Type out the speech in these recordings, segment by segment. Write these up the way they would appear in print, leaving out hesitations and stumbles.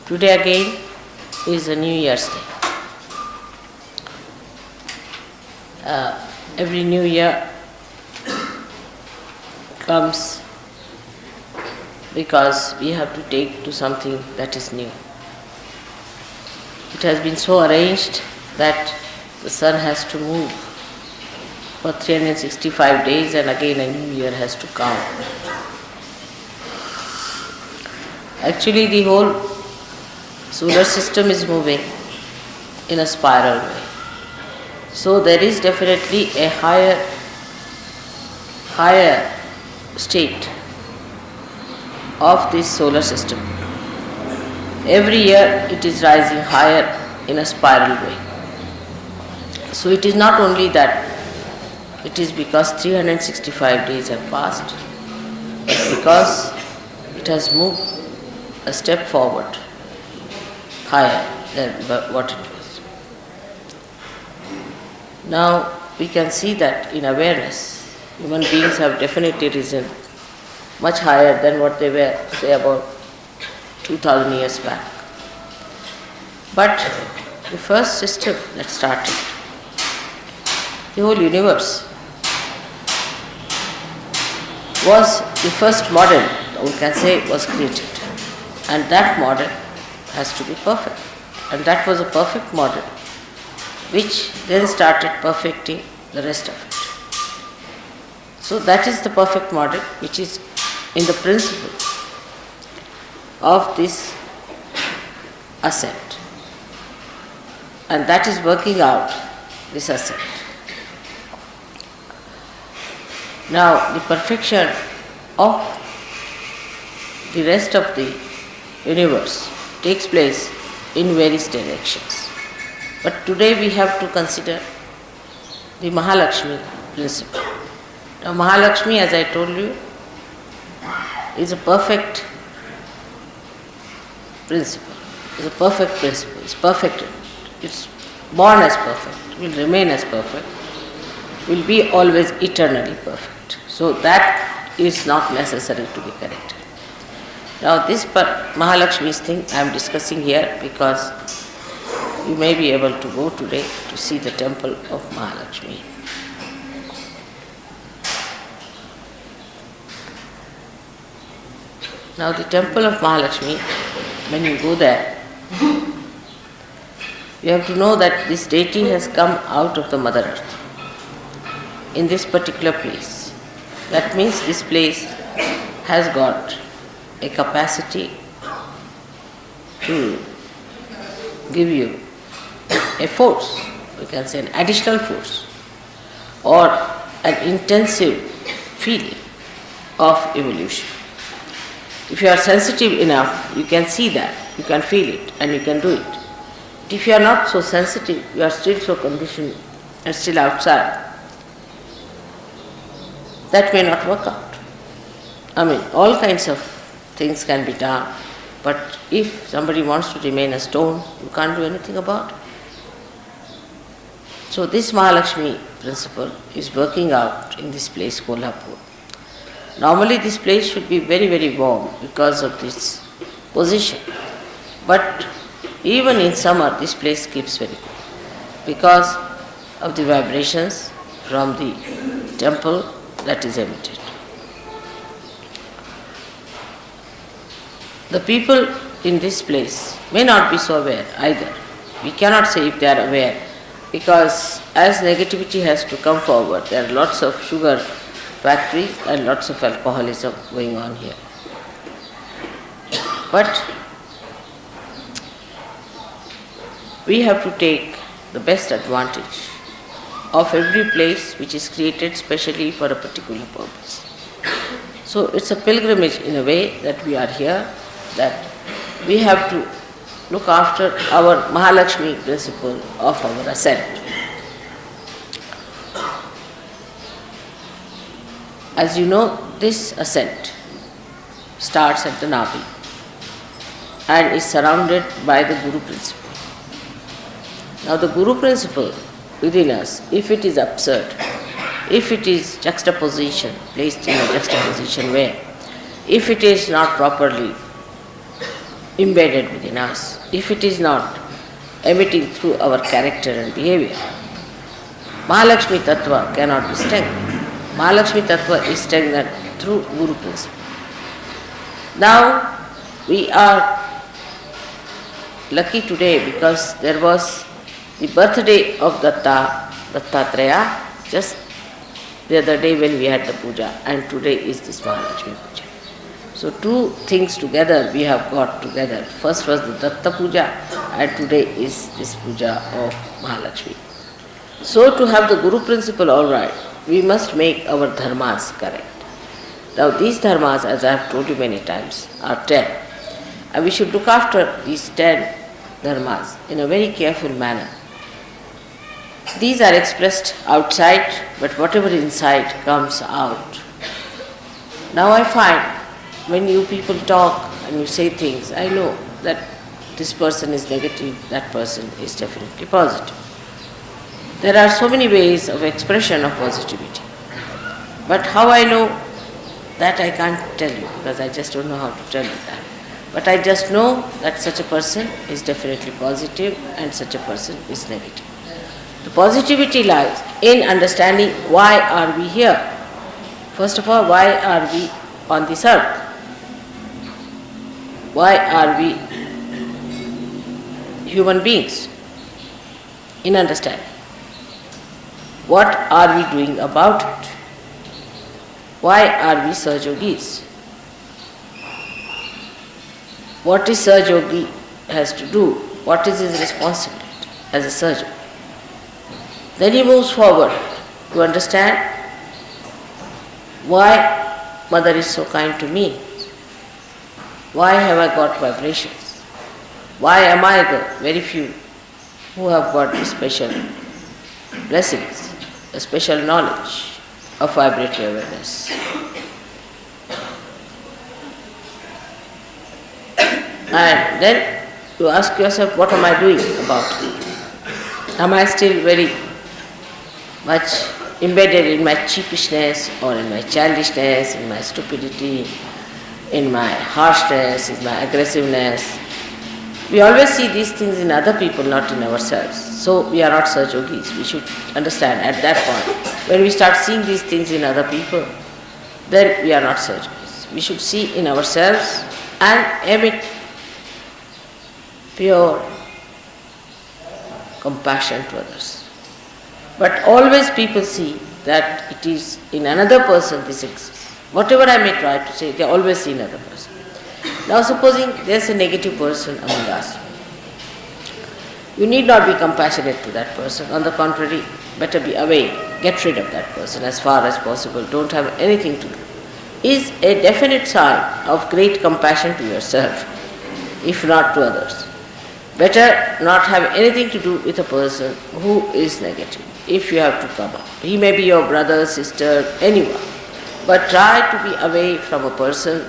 Today again is a New Year's Day. Every New Year comes because we have to take to something that is new. It has been so arranged that the sun has to move for 365 days and again a new year has to come. Actually, the whole solar system is moving in a spiral way. So there is definitely a higher state of this solar system. Every year it is rising higher in a spiral way. So it is not only that it is because 365 days have passed, but because it has moved a step forward higher than what it was. Now we can see that in awareness, human beings have definitely risen much higher than what they were, say, about 2000 years back. But the first system that started, the whole universe, was the first model, we can say, was created. And that model has to be perfect. And that was a perfect model, which then started perfecting the rest of it. So that is the perfect model, which is in the principle of this ascent. And that is working out this ascent. Now, the perfection of the rest of the universe takes place in various directions. But today we have to consider the Mahalakshmi principle. Now, Mahalakshmi, as I told you, is a perfect principle. It's a perfect principle. It's perfected. It's born as perfect, will remain as perfect, will be always eternally perfect. So that is not necessary to be corrected. Now this Mahalakshmi's thing I am discussing here because you may be able to go today to see the temple of Mahalakshmi. Now the temple of Mahalakshmi, when you go there, you have to know that this deity has come out of the Mother Earth in this particular place. That means this place has got a capacity to give you a force, we can say an additional force, or an intensive feeling of evolution. If you are sensitive enough, you can see that, you can feel it, and you can do it. But if you are not so sensitive, you are still so conditioned and still outside, that may not work out. I mean, all kinds of things can be done, but if somebody wants to remain a stone, you can't do anything about it. So this Mahalakshmi principle is working out in this place, Kolhapur. Normally this place should be very, very warm because of this position. But even in summer, this place keeps very cool because of the vibrations from the temple that is emitted. The people in this place may not be so aware either. We cannot say if they are aware because as negativity has to come forward, there are lots of sugar factories and lots of alcoholism going on here. But we have to take the best advantage of every place which is created specially for a particular purpose. So it's a pilgrimage in a way that we are here, that we have to look after our Mahalakshmi principle of our ascent. As you know, this ascent starts at the Navi and is surrounded by the Guru principle. Now the Guru principle within us, if it is absurd, if it is juxtaposition, placed in a juxtaposition way, if it is not properly embedded within us, if it is not emitting through our character and behavior, Mahalakshmi Tattva cannot be strengthened. Mahalakshmi Tattva is strengthened through Guru principle. Now, we are lucky today because there was the birthday of Dattatreya, just the other day when we had the puja, and today is this Mahalakshmi Puja. So two things together we have got together. First was the Datta Puja, and today is this puja of Mahalakshmi. So to have the Guru principle all right, we must make our dharmas correct. Now these dharmas, as I have told you many times, are 10. And we should look after these 10 dharmas in a very careful manner. These are expressed outside, but whatever is inside comes out. Now I find when you people talk and you say things, I know that this person is negative, that person is definitely positive. There are so many ways of expression of positivity. But how I know that I can't tell you, because I just don't know how to tell you that. But I just know that such a person is definitely positive and such a person is negative. The positivity lies in understanding why are we here. First of all, why are we on this earth? Why are we human beings? In understanding. What are we doing about it? Why are we SahajaYogis? What is SahajaYogi has to do? What is his responsibility as a SahajaYogi? Then he moves forward to understand why Mother is so kind to me. Why have I got vibrations? Why am I the very few who have got the special blessings, a special knowledge of vibratory awareness? And then you ask yourself, what am I doing about it? Am I still very much embedded in my cheapishness or in my childishness, in my stupidity, in my harshness, in my aggressiveness? We always see these things in other people, not in ourselves. So we are not SahajaYogis. We should understand at that point, when we start seeing these things in other people, then we are not SahajaYogis. We should see in ourselves and emit pure compassion to others. But always people see that it is in another person this exists. Whatever I may try to say, they always see another person. Now supposing there is a negative person among us. You need not be compassionate to that person. On the contrary, better be away. Get rid of that person as far as possible. Don't have anything to do. Is a definite sign of great compassion to yourself, if not to others. Better not have anything to do with a person who is negative, if you have to come out. He may be your brother, sister, anyone. But try to be away from a person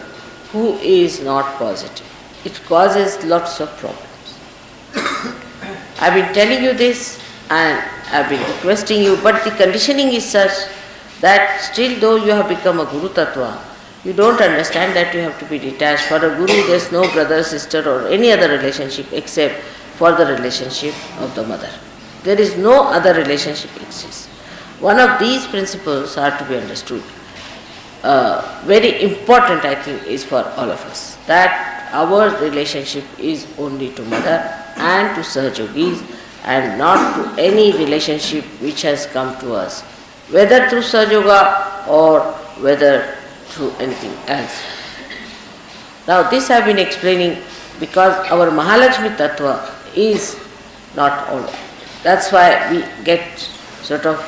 who is not positive. It causes lots of problems. I've been telling you this and I've been requesting you, but the conditioning is such that still though you have become a Guru Tattva, you don't understand that you have to be detached. For a Guru there is no brother, sister or any other relationship except for the relationship of the mother. There is no other relationship exists. One of these principles are to be understood. Very important, I think, is for all of us, that our relationship is only to Mother and to SahajaYogis and not to any relationship which has come to us, whether through SahajaYoga or whether through anything else. Now this I have been explaining because our Mahalakshmi Tattva is not all right. That's why we get sort of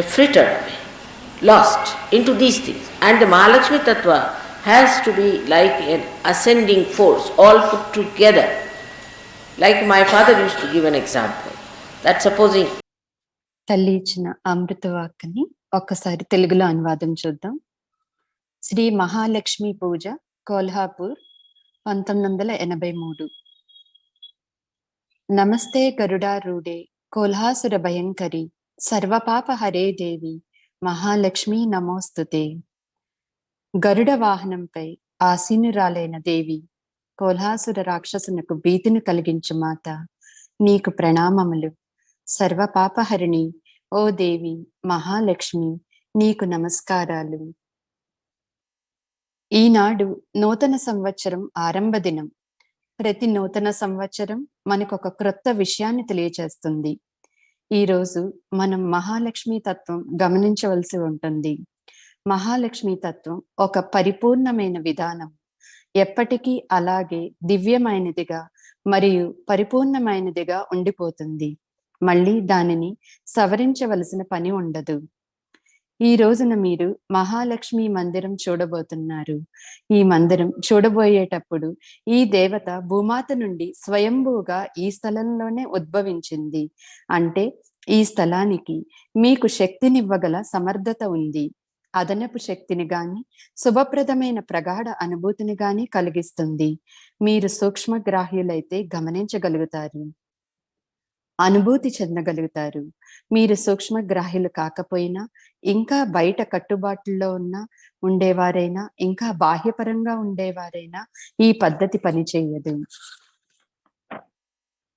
frittered away, lost into these things. And the Mahalakshmi Tattva has to be like an ascending force, all put together. Like my father used to give an example, that supposing తల్లి ఇచ్చిన అమృతవాక్కుని ఒక్కసారి తెలుగులో అనువాదం చూద్దాం. శ్రీ మహాలక్ష్మి పూజ, కోల్హాపూర్, 1983. నమస్తే గరుడారూఢే కోల్హాసుర భయంకరి సర్వపాప హరే దేవి మహాలక్ష్మి నమోస్తుతే. గరుడ వాహనంపై ఆసీనురాలైన దేవి, కోల్హాసుర రాక్షసునకు భీతిని కలిగించు మాత, నీకు ప్రణామములు. సర్వపాపహరిణి ఓ దేవి మహాలక్ష్మి, నీకు నమస్కారాలు. ఈనాడు నూతన సంవత్సరం ఆరంభ దినం. ప్రతి నూతన సంవత్సరం మనకొక క్రొత్త విషయాన్ని తెలియచేస్తుంది. ఈరోజు మనం మహాలక్ష్మి తత్వం గమనించవలసి ఉంటుంది. మహాలక్ష్మి తత్వం ఒక పరిపూర్ణమైన విధానం, ఎప్పటికీ అలాగే దివ్యమైనదిగా మరియు పరిపూర్ణమైనదిగా ఉండిపోతుంది. మళ్ళీ దానిని సవరించవలసిన పని ఉండదు. ఈ రోజున మీరు మహాలక్ష్మి మందిరం చూడబోతున్నారు. ఈ మందిరం చూడబోయేటప్పుడు ఈ దేవత భూమాత నుండి స్వయంభూగా ఈ స్థలంలోనే ఉద్భవించింది. అంటే ఈ స్థలానికి మీకు శక్తినివ్వగల సమర్థత ఉంది. అదనపు శక్తిని గాని, శుభప్రదమైన ప్రగాఢ అనుభూతిని గాని కలిగిస్తుంది. మీరు సూక్ష్మగ్రాహ్యులైతే గమనించగలుగుతారు, అనుభూతి చెందగలుగుతారు. మీరు సూక్ష్మగ్రాహ్యులు కాకపోయినా, ఇంకా బయట కట్టుబాట్లలో ఉండేవారైనా, ఇంకా బాహ్యపరంగా ఉండేవారైనా ఈ పద్ధతి పనిచేయదు.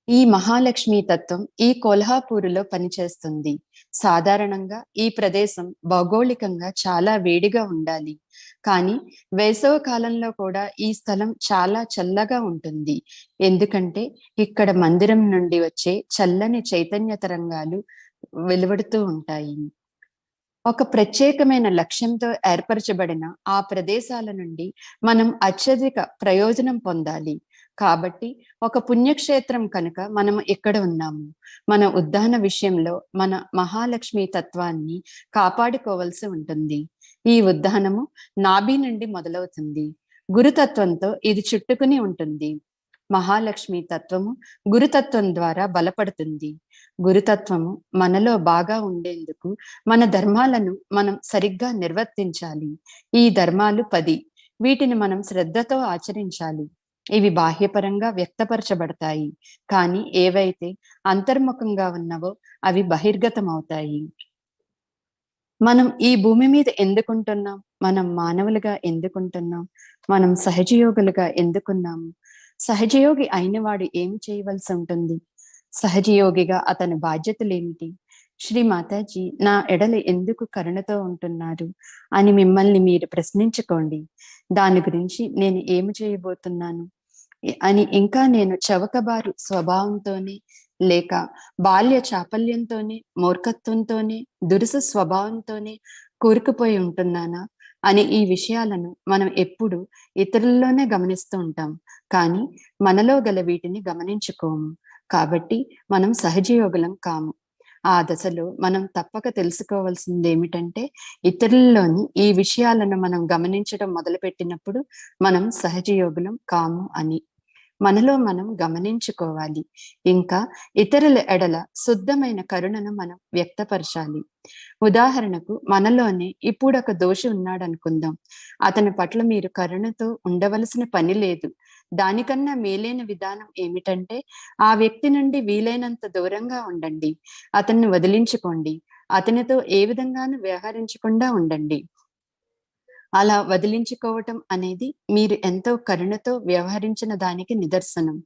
ఈ మహాలక్ష్మి తత్వం ఈ కొల్హాపూరులో పనిచేస్తుంది. సాధారణంగా ఈ ప్రదేశం భౌగోళికంగా చాలా వేడిగా ఉండాలి, కానీ వేసవ కాలంలో కూడా ఈ స్థలం చాలా చల్లగా ఉంటుంది. ఎందుకంటే ఇక్కడ మందిరం నుండి వచ్చే చల్లని చైతన్య తరంగాలు వెలువడుతూ ఉంటాయి. ఒక ప్రత్యేకమైన లక్ష్యంతో ఏర్పరచబడిన ఆ ప్రదేశాల నుండి మనం అత్యధిక ప్రయోజనం పొందాలి. కాబట్టి ఒక పుణ్యక్షేత్రం కనుక మనం ఇక్కడ ఉన్నాము. మన ఉద్దాన విషయంలో మన మహాలక్ష్మి తత్వాన్ని కాపాడుకోవాల్సి ఉంటుంది. ఈ ఉద్దానము నాభి నుండి మొదలవుతుంది. గురుతత్వంతో ఇది చుట్టుకుని ఉంటుంది. మహాలక్ష్మి తత్వము గురుతత్వం ద్వారా బలపడుతుంది. గురుతత్వము మనలో బాగా ఉండేందుకు మన ధర్మాలను మనం సరిగ్గా నిర్వర్తించాలి. ఈ ధర్మాలు 10. వీటిని మనం శ్రద్ధతో ఆచరించాలి. ఇవి బాహ్యపరంగా వ్యక్తపరచబడతాయి, కానీ ఏవైతే అంతర్ముఖంగా ఉన్నవో అవి బహిర్గతమవుతాయి. మనం ఈ భూమి మీద ఎందుకుంటున్నాం? మనం మానవులుగా ఎందుకుంటున్నాం? మనం సహజయోగులుగా ఎందుకున్నాము? సహజయోగి అయినవాడు ఏమి చేయవలసి ఉంటుంది? సహజయోగిగా అతని బాధ్యతలు ఏమిటి? శ్రీ మాతాజీ నా ఎడల ఎందుకు కరుణతో ఉంటున్నారు అని మిమ్మల్ని మీరు ప్రశ్నించుకోండి. దాని గురించి నేను ఏమి చేయబోతున్నాను అని. ఇంకా నేను చవకబారు స్వభావంతోనే, లేక బాల్య చాపల్యంతోనే, మూర్ఖత్వంతోనే, దురుసు స్వభావంతోనే కూరుకుపోయి ఉంటున్నానా అని ఈ విషయాలను మనం ఎప్పుడు ఇతరుల్లోనే గమనిస్తూ ఉంటాం, కానీ మనలో గల వీటిని గమనించుకోము. కాబట్టి మనం సహజయోగులం కాము. ఆ దశలో మనం తప్పక తెలుసుకోవాల్సింది ఏమిటంటే, ఇతరుల్లోని ఈ విషయాలను మనం గమనించడం మొదలుపెట్టినప్పుడు మనం సహజయోగులం కాము అని మనలో మనం గమనించుకోవాలి. ఇంకా ఇతరుల ఎడల శుద్ధమైన కరుణను మనం వ్యక్తపరచాలి. ఉదాహరణకు, మనలోనే ఇప్పుడు ఒక దోషి ఉన్నాడు అనుకుందాం. అతని పట్ల మీరు కరుణతో ఉండవలసిన పని లేదు. దానికన్నా మేలైన విధానం ఏమిటంటే, ఆ వ్యక్తి నుండి వీలైనంత దూరంగా ఉండండి. అతన్ని వదిలించుకోండి. అతనితో ఏ విధంగానూ వ్యవహరించకుండా ఉండండి. అలా వదిలించుకోవటం అనేది మీరు ఎంతో కరుణతో వ్యవహరించిన దానికి నిదర్శనం.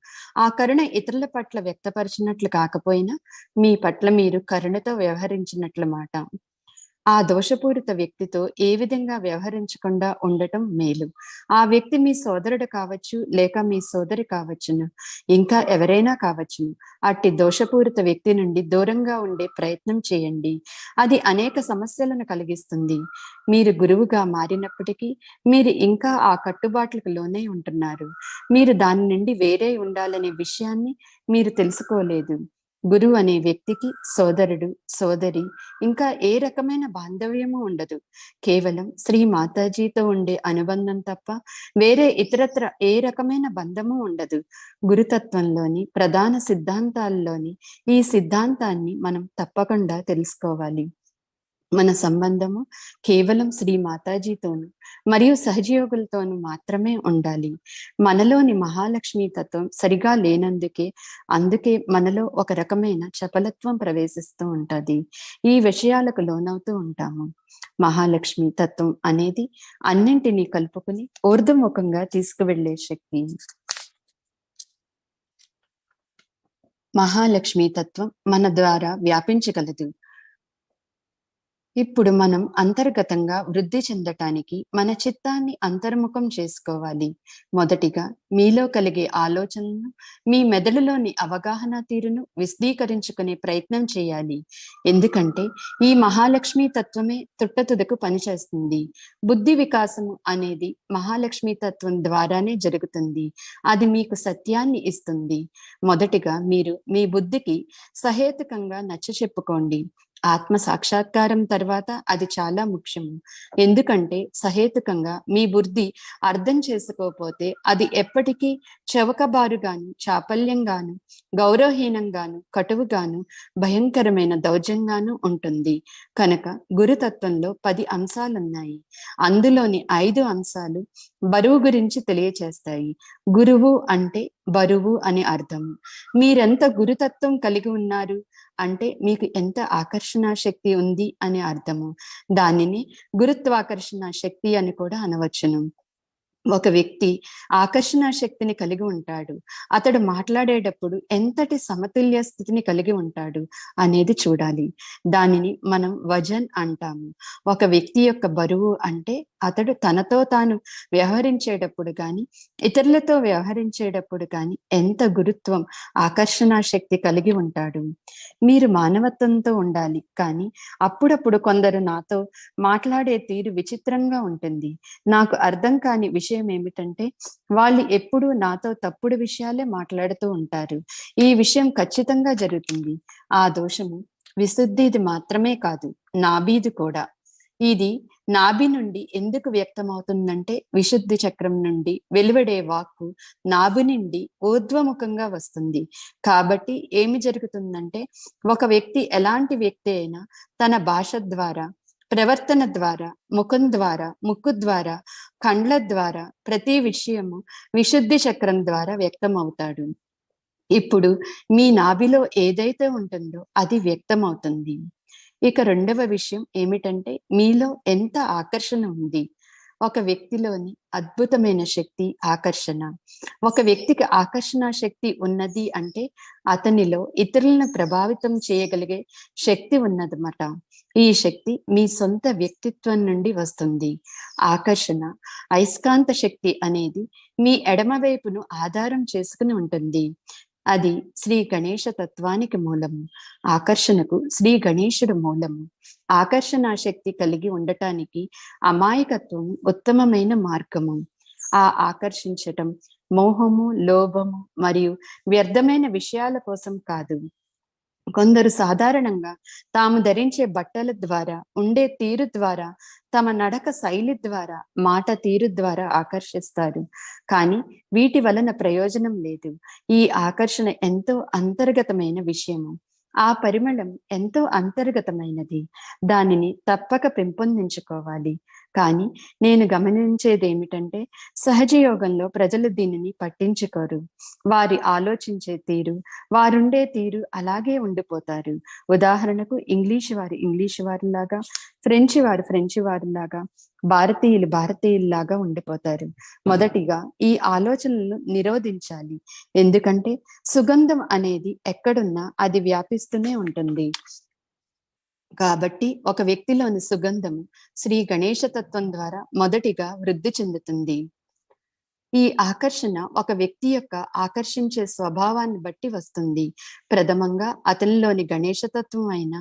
ఆ కరుణ ఇతరుల పట్ల వ్యక్తపరిచినట్లు కాకపోయినా మీ పట్ల మీరు కరుణతో వ్యవహరించినట్లు మాట. ఆ దోషపూరిత వ్యక్తితో ఏ విధంగా వ్యవహరించకుండా ఉండటం మేలు. ఆ వ్యక్తి మీ సోదరుడు కావచ్చు, లేక మీ సోదరి కావచ్చును, ఇంకా ఎవరైనా కావచ్చును. అట్టి దోషపూరిత వ్యక్తి నుండి దూరంగా ఉండే ప్రయత్నం చేయండి. అది అనేక సమస్యలను కలిగిస్తుంది. మీరు గురువుగా మారినప్పటికీ మీరు ఇంకా ఆ కట్టుబాట్లకు లోనే ఉంటున్నారు. మీరు దాని నుండి వేరే ఉండాలనే విషయాన్ని మీరు తెలుసుకోలేదు. గురువు అనే వ్యక్తికి సోదరుడు, సోదరి, ఇంకా ఏ రకమైన బాంధవ్యము ఉండదు. కేవలం శ్రీ మాతాజీతో ఉండే అనుబంధం తప్ప వేరే ఇతరత్ర ఏ రకమైన బంధము ఉండదు. గురుతత్వంలోని ప్రధాన సిద్ధాంతాల్లోని ఈ సిద్ధాంతాన్ని మనం తప్పకుండా తెలుసుకోవాలి. మన సంబంధము కేవలం శ్రీ మాతాజీతోను మరియు సహజయోగులతోనూ మాత్రమే ఉండాలి. మనలోని మహాలక్ష్మి తత్వం సరిగా అందుకే మనలో ఒక రకమైన చపలత్వం ప్రవేశిస్తూ ఉంటది. ఈ విషయాలకు లోనవుతూ ఉంటాము. మహాలక్ష్మి తత్వం అనేది అన్నింటినీ కలుపుకుని ఊర్ధ్వముఖంగా తీసుకువెళ్లే శక్తి. మహాలక్ష్మి తత్వం మన ద్వారా వ్యాపించగలదు. ఇప్పుడు మనం అంతర్గతంగా వృద్ధి చెందటానికి మన చిత్తాన్ని అంతర్ముఖం చేసుకోవాలి. మొదటిగా మీలో కలిగే ఆలోచనలను, మీ మెదడులోని అవగాహన తీరును విశదీకరించుకునే ప్రయత్నం చేయాలి. ఎందుకంటే ఈ మహాలక్ష్మి తత్వమే తుట్టతుదకు పనిచేస్తుంది. బుద్ధి వికాసము అనేది మహాలక్ష్మి తత్వం ద్వారానే జరుగుతుంది. అది మీకు సత్యాన్ని ఇస్తుంది. మొదటిగా మీరు మీ బుద్ధికి సహేతుకంగా నచ్చ చెప్పుకోండి. ఆత్మ సాక్షాత్కారం తర్వాత అది చాలా ముఖ్యము. ఎందుకంటే సహేతుకంగా మీ బుద్ధి అర్థం చేసుకోకపోతే అది ఎప్పటికీ చవకబారుగాను, చాపల్యంగాను, గౌరవహీనంగాను, కటువుగాను, భయంకరమైన దౌర్జంగాను ఉంటుంది. కనుక గురుతత్వంలో 10 అంశాలున్నాయి. అందులోని 5 అంశాలు బరువు గురించి తెలియచేస్తాయి. గురువు అంటే బరువు అని అర్థం. మీరెంత గురుతత్వం కలిగి ఉన్నారు అంటే మీకు ఎంత ఆకర్షణ శక్తి ఉంది అని అర్థము. దానిని గురుత్వాకర్షణ శక్తి అని కూడా అనవచ్చును. ఒక వ్యక్తి ఆకర్షణ శక్తిని కలిగి ఉంటాడు. అతడు మాట్లాడేటప్పుడు ఎంతటి సమతుల్య స్థితిని కలిగి ఉంటాడు అనేది చూడాలి. దానిని మనం వజన్ అంటాము. ఒక వ్యక్తి యొక్క బరువు అంటే అతడు తనతో తాను వ్యవహరించేటప్పుడు కానీ, ఇతరులతో వ్యవహరించేటప్పుడు కానీ ఎంత గురుత్వం, ఆకర్షణ శక్తి కలిగి ఉంటాడు. మీరు మానవత్వంతో ఉండాలి. కానీ అప్పుడప్పుడు కొందరు నాతో మాట్లాడే తీరు విచిత్రంగా ఉంటుంది. నాకు అర్థం కాని విషయం ఏమిటంటే వాళ్ళు ఎప్పుడూ నాతో తప్పుడు విషయాలే మాట్లాడుతూ ఉంటారు. ఈ విషయం ఖచ్చితంగా జరుగుతుంది. ఆ దోషము విశుద్ధిది మాత్రమే కాదు, నాభీది కూడా. ఇది నాభి నుండి ఎందుకు వ్యక్తమవుతుందంటే విశుద్ధి చక్రం నుండి వెలువడే వాక్కు నాభి నుండి ఊర్ధ్వముఖంగా వస్తుంది. కాబట్టి ఏమి జరుగుతుందంటే ఒక వ్యక్తి ఎలాంటి వ్యక్తి అయినా తన భాష ద్వారా, ప్రవర్తన ద్వారా, ముఖం ద్వారా, ముక్కు ద్వారా, కండ్ల ద్వారా ప్రతి విషయము విశుద్ధి చక్రం ద్వారా వ్యక్తం అవుతాడు. ఇప్పుడు మీ నాభిలో ఏదైతే ఉంటుందో అది వ్యక్తం అవుతుంది. ఇక రెండవ విషయం ఏమిటంటే మీలో ఎంత ఆకర్షణ ఉంది. ఒక వ్యక్తిలోని అద్భుతమైన శక్తి ఆకర్షణ. ఒక వ్యక్తికి ఆకర్షణ శక్తి ఉన్నది అంటే అతనిలో ఇతరులను ప్రభావితం చేయగలిగే శక్తి ఉన్నదన్నమాట. ఈ శక్తి మీ సొంత వ్యక్తిత్వం నుండి వస్తుంది. ఆకర్షణ అయస్కాంత శక్తి అనేది మీ ఎడమ వైపును ఆధారం చేసుకుని ఉంటుంది. అది శ్రీ గణేశ తత్వానికి మూలము. ఆకర్షణకు శ్రీ గణేశుడు మూలము. ఆకర్షణ శక్తి కలిగి ఉండటానికి అమాయకత్వం ఉత్తమమైన మార్గము. ఆ ఆకర్షించటం మోహము, లోభము మరియు వ్యర్థమైన విషయాల కోసం కాదు. కొందరు సాధారణంగా తాము ధరించే బట్టల ద్వారా, ఉండే తీరు ద్వారా, తమ నడక శైలి ద్వారా, మాట తీరు ద్వారా ఆకర్షిస్తారు. కానీ వీటి వలన ప్రయోజనం లేదు. ఈ ఆకర్షణ ఎంతో అంతర్గతమైన విషయము. ఆ పరిమళం ఎంతో అంతర్గతమైనది. దానిని తప్పక పెంపొందించుకోవాలి. కానీ నేను గమనించేది ఏమిటంటే సహజయోగంలో ప్రజలు దీనిని పట్టించుకోరు. వారి ఆలోచించే తీరు, వారుండే తీరు అలాగే ఉండిపోతారు. ఉదాహరణకు ఇంగ్లీషు వారిలాగా, ఫ్రెంచి వారిలాగా, భారతీయుల్లాగా ఉండిపోతారు. మొదటిగా ఈ ఆలోచనలను నిరోధించాలి. ఎందుకంటే సుగంధం అనేది ఎక్కడున్నా అది వ్యాపిస్తూనే ఉంటుంది. కాబట్టి ఒక వ్యక్తిలోని సుగంధము శ్రీ గణేశ తత్వం ద్వారా మొదటిగా వృద్ధి చెందుతుంది. ఈ ఆకర్షణ ఒక వ్యక్తి యొక్క ఆకర్షించే స్వభావాన్ని బట్టి వస్తుంది. ప్రథమంగా అతనిలోని గణేశతత్వం అయిన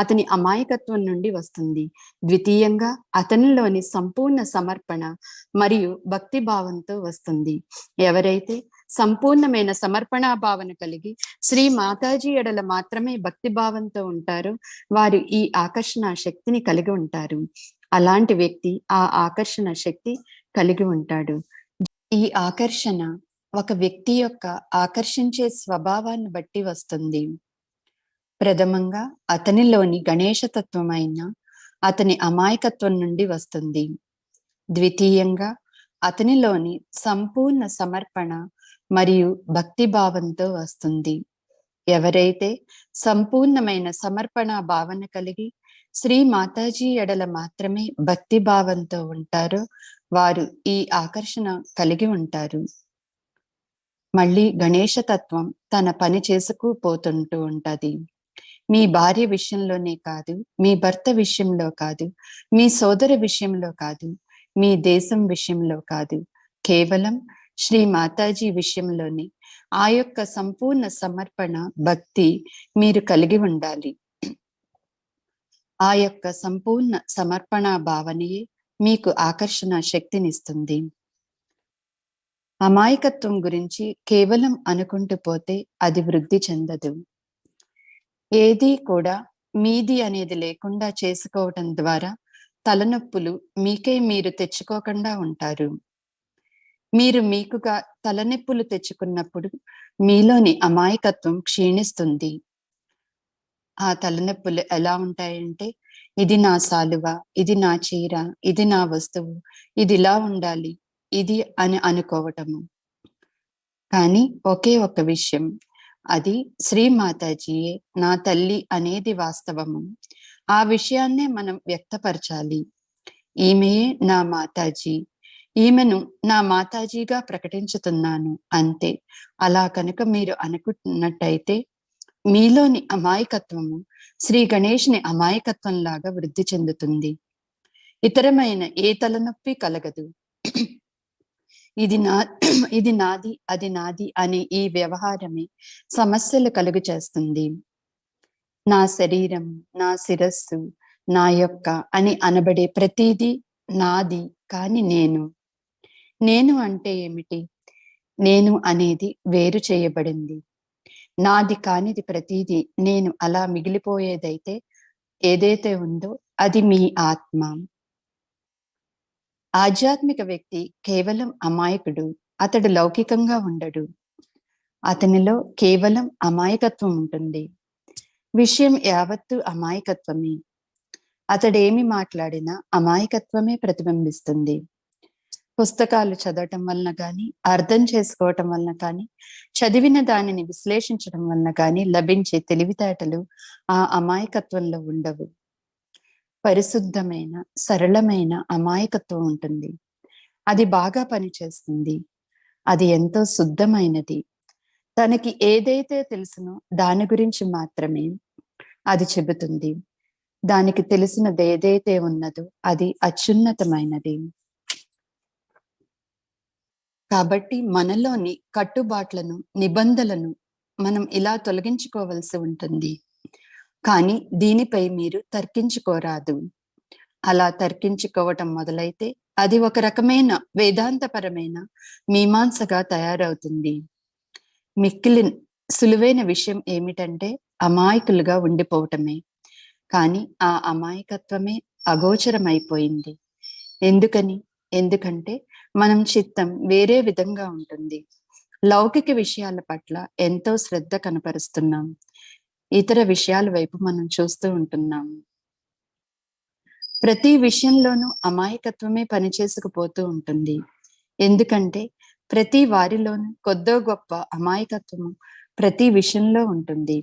అతని అమాయకత్వం నుండి వస్తుంది. ద్వితీయంగా అతనిలోని సంపూర్ణ సమర్పణ మరియు భక్తి భావంతో వస్తుంది. ఎవరైతే సంపూర్ణమైన సమర్పణా భావన కలిగి శ్రీ మాతాజీ ఎడల మాత్రమే భక్తి భావంతో ఉంటారో వారు ఈ ఆకర్షణ శక్తిని కలిగి ఉంటారు. అలాంటి వ్యక్తి ఆ ఆకర్షణ శక్తి కలిగి ఉంటాడు. ఈ ఆకర్షణ ఒక వ్యక్తి యొక్క ఆకర్షించే స్వభావాన్ని బట్టి వస్తుంది. ప్రథమంగా అతనిలోని గణేశతత్వమైన అతని అమాయకత్వం నుండి వస్తుంది. ద్వితీయంగా అతనిలోని సంపూర్ణ సమర్పణ మరియు భక్తిభావంతో వస్తుంది. ఎవరైతే సంపూర్ణమైన సమర్పణ భావన కలిగి శ్రీ మాతాజీ ఎడల మాత్రమే భక్తి భావంతో ఉంటారో వారు ఈ ఆకర్షణ కలిగి ఉంటారు. మళ్ళీ గణేశ తత్వం తన పని చేసుకుపోతుంటూ ఉంటది. మీ భార్య విషయంలోనే కాదు, మీ భర్త విషయంలో కాదు, మీ సోదరి విషయంలో కాదు, మీ దేశం విషయంలో కాదు, కేవలం శ్రీ మాతాజీ విషయంలోనే ఆ యొక్క సంపూర్ణ సమర్పణ భక్తి మీరు కలిగి ఉండాలి. ఆ యొక్క సంపూర్ణ సమర్పణ భావనయే మీకు ఆకర్షణ శక్తినిస్తుంది. అమాయకత్వం గురించి కేవలం అనుకుంటూ పోతే అది వృద్ధి చెందదు. ఏది కూడా మీది అనేది లేకుండా చేసుకోవటం ద్వారా తలనొప్పులు మీకే మీరు తెచ్చుకోకుండా ఉంటారు. మీరు మీకుగా తలనొప్పులు తెచ్చుకున్నప్పుడు మీలోని అమాయకత్వం క్షీణిస్తుంది. ఆ తలనొప్పులు ఎలా ఉంటాయంటే, ఇది నా సాలువ, ఇది నా చీర, ఇది నా వస్తువు, ఇది ఇలా ఉండాలి, ఇది అని అనుకోవటము. కానీ ఒకే ఒక విషయం, అది శ్రీ మాతాజీయే నా తల్లి అనేది వాస్తవము. ఆ విషయాన్నే మనం వ్యక్తపరచాలి. ఈమెయే నా మాతాజీ, ఈమెను నా మాతాజీగా ప్రకటించుతున్నాను అంతే. అలా కనుక మీరు అనుకున్నట్టయితే మీలోని అమాయకత్వము శ్రీ గణేష్ని అమాయకత్వం లాగా వృద్ధి చెందుతుంది. ఇతరమైన ఏ తలనొప్పి కలగదు. ఇది నాది, అది నాది అనే ఈ వ్యవహారమే సమస్యలు కలుగు చేస్తుంది. నా శరీరం, నా శిరస్సు, నా యొక్క అని అనబడే ప్రతిదీ నాది. కాని నేను అంటే ఏమిటి? నేను అనేది వేరు చేయబడింది. నాది కానిది ప్రతిదీ నేను అలా మిగిలిపోయేదైతే ఏదైతే ఉందో అది మీ ఆత్మ. ఆధ్యాత్మిక వ్యక్తి కేవలం అమాయకుడు. అతడు లౌకికంగా ఉండడు. అతనిలో కేవలం అమాయకత్వం ఉంటుంది. విషయం యావత్తు అమాయకత్వమే. అతడేమి మాట్లాడినా అమాయకత్వమే ప్రతిబింబిస్తుంది. పుస్తకాలు చదవటం వలన కానీ, అర్థం చేసుకోవటం వలన కానీ, చదివిన దానిని విశ్లేషించడం వలన కానీ లభించే తెలివితేటలు ఆ అమాయకత్వంలో ఉండవు. పరిశుద్ధమైన, సరళమైన అమాయకత్వం ఉంటుంది. అది బాగా పనిచేస్తుంది. అది ఎంతో శుద్ధమైనది. తనకి ఏదైతే తెలుసునో దాని గురించి మాత్రమే అది చెబుతుంది. దానికి తెలిసినది ఏదైతే ఉన్నదో అది అత్యున్నతమైనది. కాబట్టి మనలోని కట్టుబాట్లను, నిబంధనలను మనం ఇలా తొలగించుకోవలసి ఉంటుంది. కానీ దీనిపై మీరు తర్కించుకోరాదు. అలా తర్కించుకోవటం మొదలైతే అది ఒక రకమైన వేదాంతపరమైన మీమాంసగా తయారవుతుంది. మిక్కిలి సులువైన విషయం ఏమిటంటే అమాయకులుగా ఉండిపోవటమే. కానీ ఆ అమాయకత్వమే అగోచరమైపోయింది. ఎందుకంటే మనం చిత్తం వేరే విధంగా ఉంటుంది. లౌకిక విషయాల పట్ల ఎంతో శ్రద్ధ కనపరుస్తున్నాం. ఇతర విషయాల వైపు మనం చూస్తూ ఉంటున్నాము. ప్రతి విషయంలోనూ అమాయకత్వమే పనిచేసుకుపోతూ ఉంటుంది. ఎందుకంటే ప్రతి వారిలోనూ కొద్దో గొప్ప అమాయకత్వము ప్రతి విషయంలో ఉంటుంది.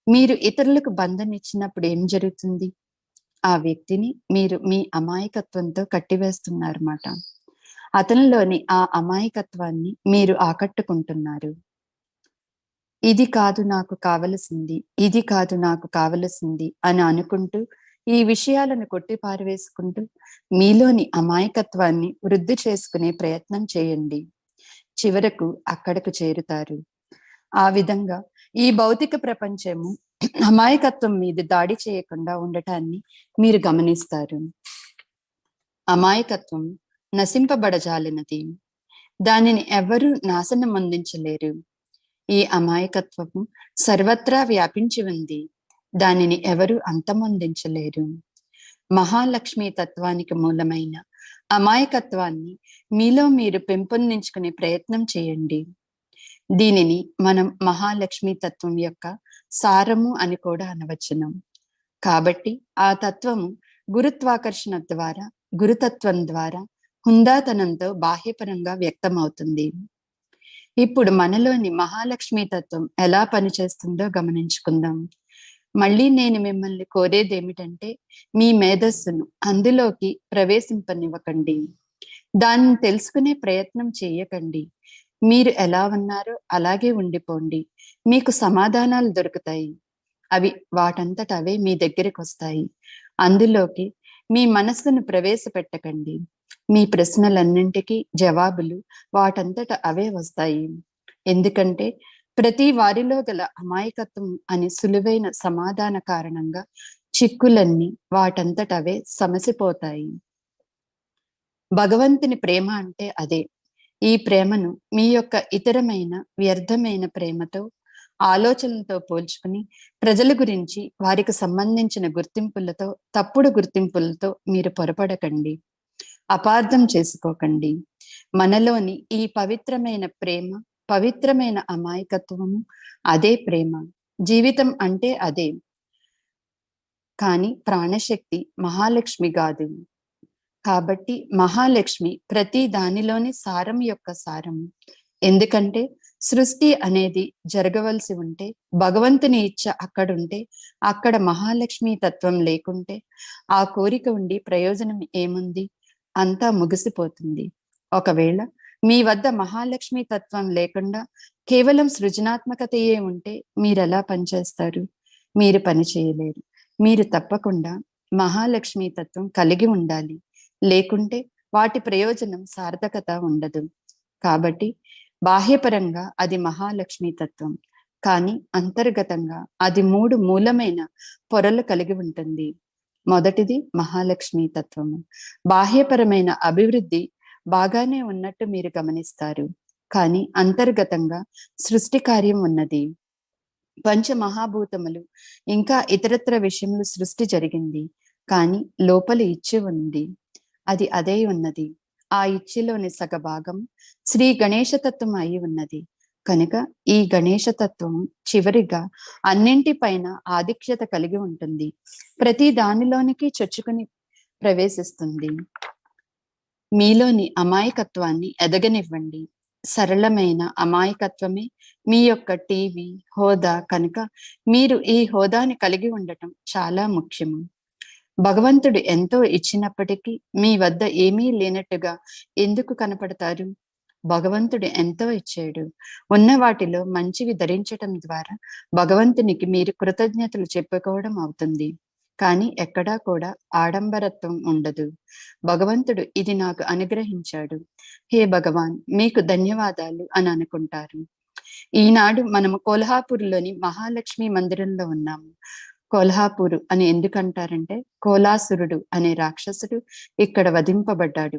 మీరు ఇతరులకు బంధం ఇచ్చినప్పుడు ఏం జరుగుతుంది? ఆ వ్యక్తిని మీరు మీ అమాయకత్వంతో కట్టివేస్తున్నారన్నమాట. అతనిలోని ఆ అమాయకత్వాన్ని మీరు ఆకట్టుకుంటున్నారు. ఇది కాదు నాకు కావలసింది, ఇది కాదు నాకు కావలసింది అని అనుకుంటూ ఈ విషయాలను కొట్టి పారవేసుకుంటూ మీలోని అమాయకత్వాన్ని వృద్ధి చేసుకునే ప్రయత్నం చేయండి. చివరకు అక్కడకు చేరుతారు. ఆ విధంగా ఈ భౌతిక ప్రపంచము అమాయకత్వం మీద దాడి చేయకుండా ఉండటాన్ని మీరు గమనిస్తారు. అమాయకత్వం నశింపబడజాలినది. దానిని ఎవరూ నాశనం అందించలేరు. ఈ అమాయకత్వము సర్వత్రా వ్యాపించి ఉంది. దానిని ఎవరు అంతమొందించలేరు. మహాలక్ష్మి తత్వానికి మూలమైన అమాయకత్వాన్ని మీలో మీరు పెంపొందించుకునే ప్రయత్నం చేయండి. దీనిని మనం మహాలక్ష్మి తత్వం యొక్క సారము అని కూడా అనవచ్చును. కాబట్టి ఆ తత్వము గురుత్వాకర్షణ ద్వారా, గురుతత్వం ద్వారా హుందాతనంతో బాహ్యపరంగా వ్యక్తమవుతుంది. ఇప్పుడు మనలోని మహాలక్ష్మి తత్వం ఎలా పనిచేస్తుందో గమనించుకుందాం. మళ్ళీ నేను మిమ్మల్ని కోరేది ఏమిటంటే, మీ మేధస్సును అందులోకి ప్రవేశింపనివ్వకండి. దాన్ని తెలుసుకునే ప్రయత్నం చేయకండి. మీరు ఎలా ఉన్నారో అలాగే ఉండిపోండి. మీకు సమాధానాలు దొరుకుతాయి. అవి వాటంతట అవే మీ దగ్గరికి వస్తాయి. అందులోకి మీ మనస్సును ప్రవేశపెట్టకండి. మీ ప్రశ్నలన్నింటికీ జవాబులు వాటంతట అవే వస్తాయి. ఎందుకంటే ప్రతి వారిలో గల అమాయకత్వం అనే సులువైన సమాధాన కారణంగా చిక్కులన్నీ వాటంతట అవే సమసిపోతాయి. భగవంతుని ప్రేమ అంటే అదే. ఈ ప్రేమను మీ యొక్క ఇతరమైన వ్యర్థమైన ప్రేమతో, ఆలోచనలతో పోల్చుకుని ప్రజల గురించి వారికి సంబంధించిన గుర్తింపులతో, తప్పుడు గుర్తింపులతో మీరు పొరపడకండి. అపార్థం చేసుకోకండి. మనలోని ఈ పవిత్రమైన ప్రేమ, పవిత్రమైన అమాయకత్వము అదే ప్రేమ. జీవితం అంటే అదే. కానీ ప్రాణశక్తి మహాలక్ష్మి కాదు. కాబట్టి మహాలక్ష్మి ప్రతి దానిలోని సారం యొక్క సారము. ఎందుకంటే సృష్టి అనేది జరగవలసి ఉంటే, భగవంతుని ఇచ్చ అక్కడుంటే, అక్కడ మహాలక్ష్మి తత్వం లేకుంటే ఆ కోరిక ఉండి ప్రయోజనం ఏముంది? అంతా ముగిసిపోతుంది. ఒకవేళ మీ వద్ద మహాలక్ష్మి తత్వం లేకుండా కేవలం సృజనాత్మకతయే ఉంటే మీరెలా పనిచేస్తారు? మీరు పని చేయలేరు. మీరు తప్పకుండా మహాలక్ష్మి తత్వం కలిగి ఉండాలి. లేకుంటే వాటి ప్రయోజనం సార్థకత ఉండదు. కాబట్టి బాహ్యపరంగా అది మహాలక్ష్మి తత్వం, కానీ అంతర్గతంగా అది 3 మూలమైన పొరలు కలిగి ఉంటుంది. మొదటిది మహాలక్ష్మి తత్వము. బాహ్యపరమైన అభివృద్ధి బాగానే ఉన్నట్టు మీరు గమనిస్తారు, కానీ అంతర్గతంగా సృష్టి కార్యం ఉన్నది. పంచమహాభూతములు ఇంకా ఇతరత్ర విషయములు సృష్టి జరిగింది, కానీ లోపల ఇచ్చి ఉంది. అది అదే ఉన్నది. ఆ ఇచ్చిలోని సగభాగం శ్రీ గణేశతత్వం అయి ఉన్నది. కనుక ఈ గణేశతత్వం చివరిగా అన్నింటిపైన ఆధిక్యత కలిగి ఉంటుంది. ప్రతి దానిలోనికి చొచ్చుకుని ప్రవేశిస్తుంది. మీలోని అమాయకత్వాన్ని ఎదగనివ్వండి. సరళమైన అమాయకత్వమే మీ యొక్క టీవీ హోదా. కనుక మీరు ఈ హోదాని కలిగి ఉండటం చాలా ముఖ్యము. భగవంతుడు ఎంతో ఇచ్చినప్పటికీ మీ వద్ద ఏమీ లేనట్టుగా ఎందుకు కనపడతారు? భగవంతుడు ఎంతో ఇచ్చాడు. ఉన్న వాటిలో మంచివి ధరించటం ద్వారా భగవంతునికి మీరు కృతజ్ఞతలు చెప్పుకోవడం అవుతుంది. కానీ ఎక్కడా కూడా ఆడంబరత్వం ఉండదు. భగవంతుడు ఇది నాకు అనుగ్రహించాడు, హే భగవాన్ మీకు ధన్యవాదాలు అని అనుకుంటారు. ఈనాడు మనము కోల్హాపూర్లోని మహాలక్ష్మి మందిరంలో ఉన్నాము. కోల్హాపూరు అని ఎందుకంటారంటే, కోలాసురుడు అనే రాక్షసుడు ఇక్కడ వధింపబడ్డాడు.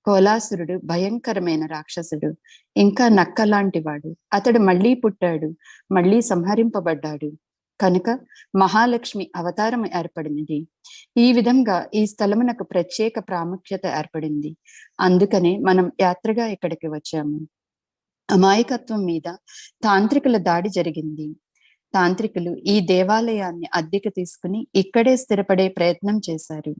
కోలాసురుడు భయంకరమైన రాక్షసుడు, ఇంకా నక్క లాంటి వాడు. అతడు మళ్ళీ పుట్టాడు, మళ్ళీ సంహరింపబడ్డాడు. కనుక మహాలక్ష్మి అవతారం ఏర్పడినది. ఈ విధంగా ఈ స్థలమునకు ప్రత్యేక ప్రాముఖ్యత ఏర్పడింది. అందుకనే మనం యాత్రగా ఇక్కడికి వచ్చాము. అమాయకత్వం మీద తాంత్రికుల దాడి జరిగింది. తాంత్రికులు ఈ దేవాలయాన్ని అద్దెకు తీసుకుని ఇక్కడే స్థిరపడే ప్రయత్నం చేశారు.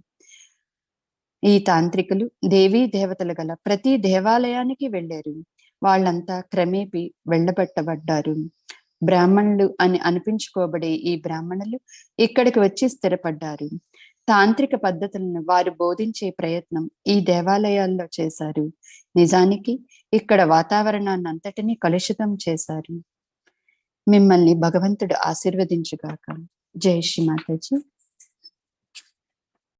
ఈ తాంత్రికులు దేవీ దేవతలు గల ప్రతి దేవాలయానికి వెళ్ళారు. వాళ్ళంతా క్రమేపీ వెళ్ళబట్టబడ్డారు. బ్రాహ్మణులు అని అనిపించుకోబడే ఈ బ్రాహ్మణులు ఇక్కడికి వచ్చి స్థిరపడ్డారు. తాంత్రిక పద్ధతులను వారు బోధించే ప్రయత్నం ఈ దేవాలయాల్లో చేశారు. నిజానికి ఇక్కడ వాతావరణాన్ని అంతటినీ కలుషితం చేశారు. మిమ్మల్ని భగవంతుడు ఆశీర్వదించుగాక. జై శ్రీ మాతాజీ.